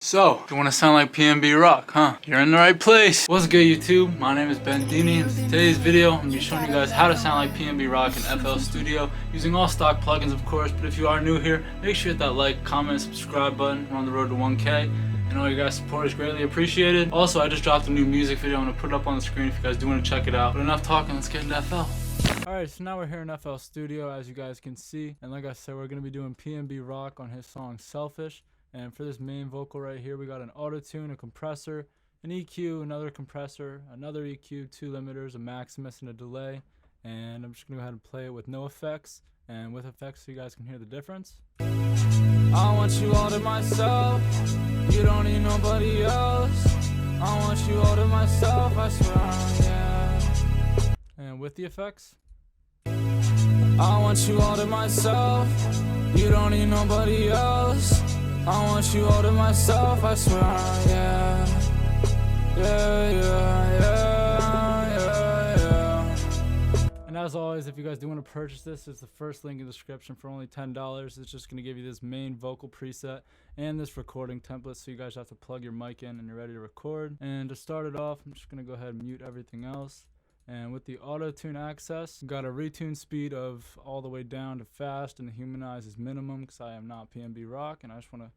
So, you want to sound like PNB rock, huh? You're in the right place. What's good, YouTube? My name is Bendini, and in today's video, I'm going to be showing you guys how to sound like PNB rock in FL Studio, using all stock plugins, of course. But if you are new here, make sure you hit that like, comment, subscribe button. We're on the road to 1K, and all you guys' support is greatly appreciated. Also, I just dropped a new music video. I'm going to put it up on the screen if you guys do want to check it out. But enough talking, let's get into FL. Alright, so now we're here in FL Studio, as you guys can see. And like I said, we're going to be doing PNB rock on his song Selfish. And for this main vocal right here, we got an auto-tune, a compressor, an EQ, another compressor, another EQ, two limiters, a maximus, and a delay. And I'm just going to go ahead and play it with no effects and with effects so you guys can hear the difference. I want you all to myself, you don't need nobody else. I want you all to myself, I swear, yeah. And with the effects. I want you all to myself, you don't need nobody else. I want you all to myself, I swear, yeah. Yeah, yeah, yeah, yeah, yeah. And as always, if you guys do want to purchase this, it's the first link in the description for only $10. It's just going to give you this main vocal preset and this recording template, so you guys have to plug your mic in and you're ready to record. And to start it off, I'm just going to go ahead and mute everything else. And with the auto-tune access, got a retune speed of all the way down to fast, and the humanize is minimum because I am not PNB rock and I just want to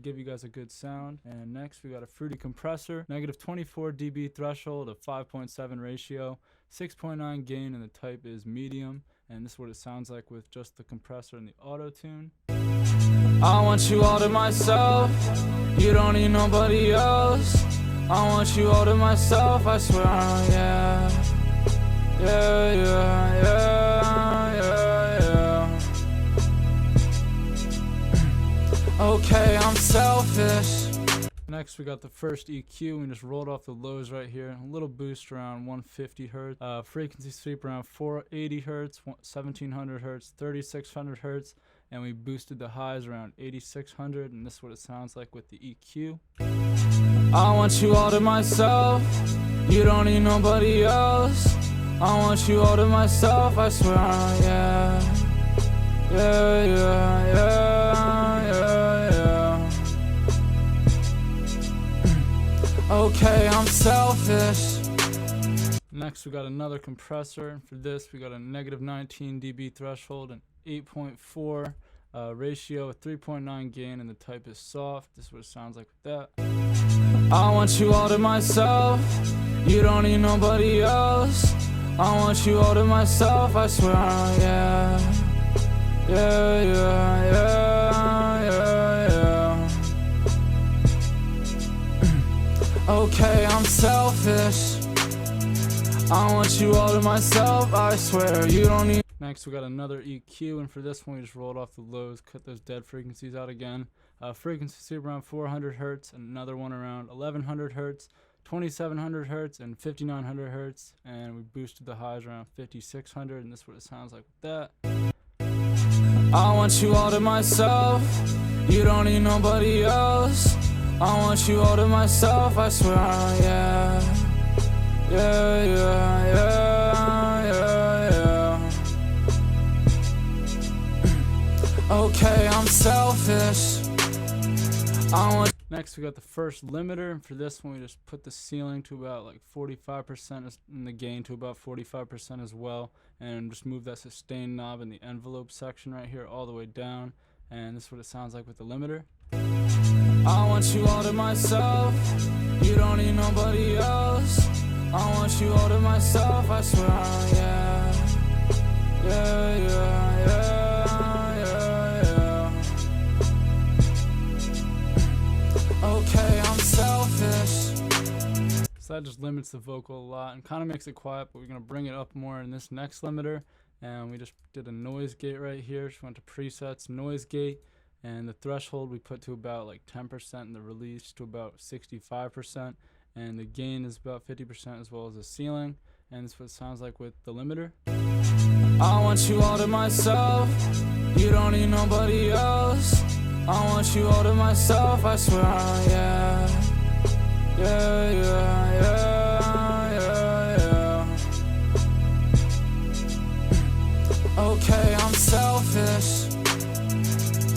give you guys a good sound. And next we got a fruity compressor, negative 24 dB threshold, a 5.7 ratio, 6.9 gain, and the type is medium. And this is what it sounds like with just the compressor and the auto-tune. I want you all to myself, you don't need nobody else. I want you all to myself, I swear, yeah. Yeah, yeah, yeah, yeah, yeah. Okay, I'm selfish. Next, we got the first EQ. We just rolled off the lows right here. A little boost around 150 hertz. Frequency sweep around 480 hertz, 1700 hertz, 3600 hertz. And we boosted the highs around 8600. And this is what it sounds like with the EQ. I want you all to myself, you don't need nobody else. I want you all to myself, I swear, yeah. Yeah, yeah, yeah, yeah, yeah. Okay, I'm selfish. Next, we got another compressor, and for this, we got a negative 19 dB threshold, an 8.4 ratio, a 3.9 gain, and the type is soft. This is what it sounds like with that. I want you all to myself, you don't need nobody else. I want you all to myself, I swear, yeah. Yeah, yeah, yeah, yeah, yeah. Okay, I'm selfish. I want you all to myself, I swear, you don't need. Next, we got another EQ, and for this one, we just rolled off the lows, cut those dead frequencies out again. Frequency sweep around 400 hertz, and another one around 1100 hertz, 2700 hertz, and 5900 hertz. And we boosted the highs around 5600, and this is what it sounds like with that. I want you all to myself, you don't need nobody else. I want you all to myself, I swear, yeah. Yeah, yeah, yeah, yeah, yeah. Okay, I'm selfish. Next, we got the first limiter, and for this one we just put the ceiling to about like 45% and the gain to about 45% as well, and just move that sustain knob in the envelope section right here all the way down, and this is what it sounds like with the limiter. I want you all to myself, you don't need nobody else. I want you all to myself, I swear, yeah. Yeah, yeah, yeah, yeah, yeah. Okay, I'm selfish. So that just limits the vocal a lot and kind of makes it quiet, but we're going to bring it up more in this next limiter. And we just did a noise gate right here. Just went to presets, noise gate, and the threshold we put to about like 10% and the release to about 65%. And the gain is about 50% as well as the ceiling. And this is what it sounds like with the limiter. I want you all to myself, you don't need nobody else. I want you all to myself, I swear, yeah. Yeah, yeah, yeah, yeah, yeah. Okay, I'm selfish.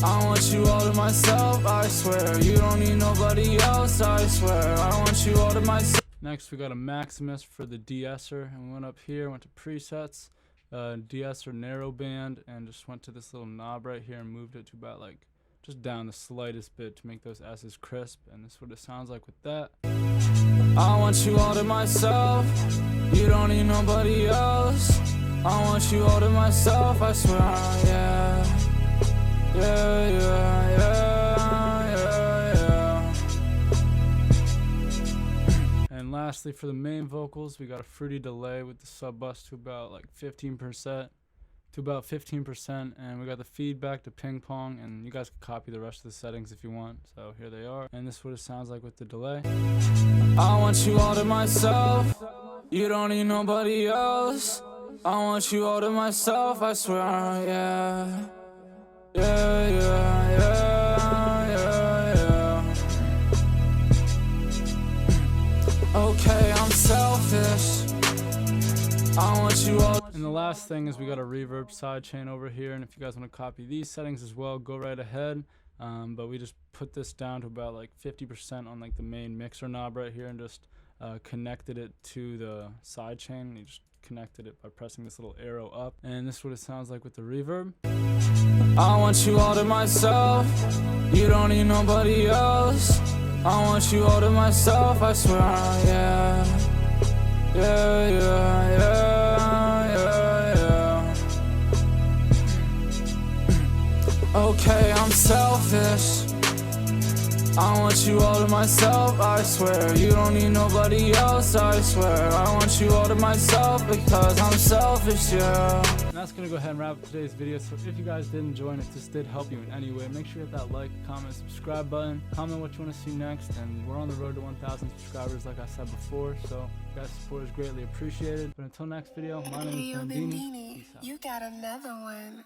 I want you all to myself, I swear. You don't need nobody else, I swear. I want you all to myself. Next we got a Maximus for the de-esser, and we went up here, went to presets, de-esser narrow band, and just went to this little knob right here and moved it to about like just down the slightest bit to make those S's crisp, and this is what it sounds like with that. I want you all to myself. You don't need nobody else. I want you all to myself, I swear. Yeah, yeah, yeah, yeah, yeah, yeah. And lastly, for the main vocals, we got a fruity delay with the sub bus to about like 15%. And we got the feedback to ping pong, and you guys can copy the rest of the settings if you want. So here they are, and this is what it sounds like with the delay. I want you all to myself. You don't need nobody else. I want you all to myself, I swear. Yeah, yeah, yeah, yeah, yeah, yeah. Okay, I'm selfish. I want you all. And the last thing is we got a reverb sidechain over here, and if you guys want to copy these settings as well, go right ahead. But we just put this down to about like 50% on like the main mixer knob right here, and just connected it to the sidechain. You just connected it by pressing this little arrow up, and this is what it sounds like with the reverb. I want you all to myself. You don't need nobody else. I want you all to myself, I swear. Yeah, yeah, yeah, yeah, yeah, yeah. Okay, I'm selfish. I want you all to myself, I swear. You don't need nobody else, I swear. I want you all to myself because I'm selfish, yeah. And that's gonna go ahead and wrap up today's video. So if you guys did enjoy and if this did help you in any way, make sure you hit that like, comment, subscribe button. Comment what you want to see next, and we're on the road to 1,000 subscribers like I said before, so you guys' support is greatly appreciated. But until next video, my name is Bendini. You got another one.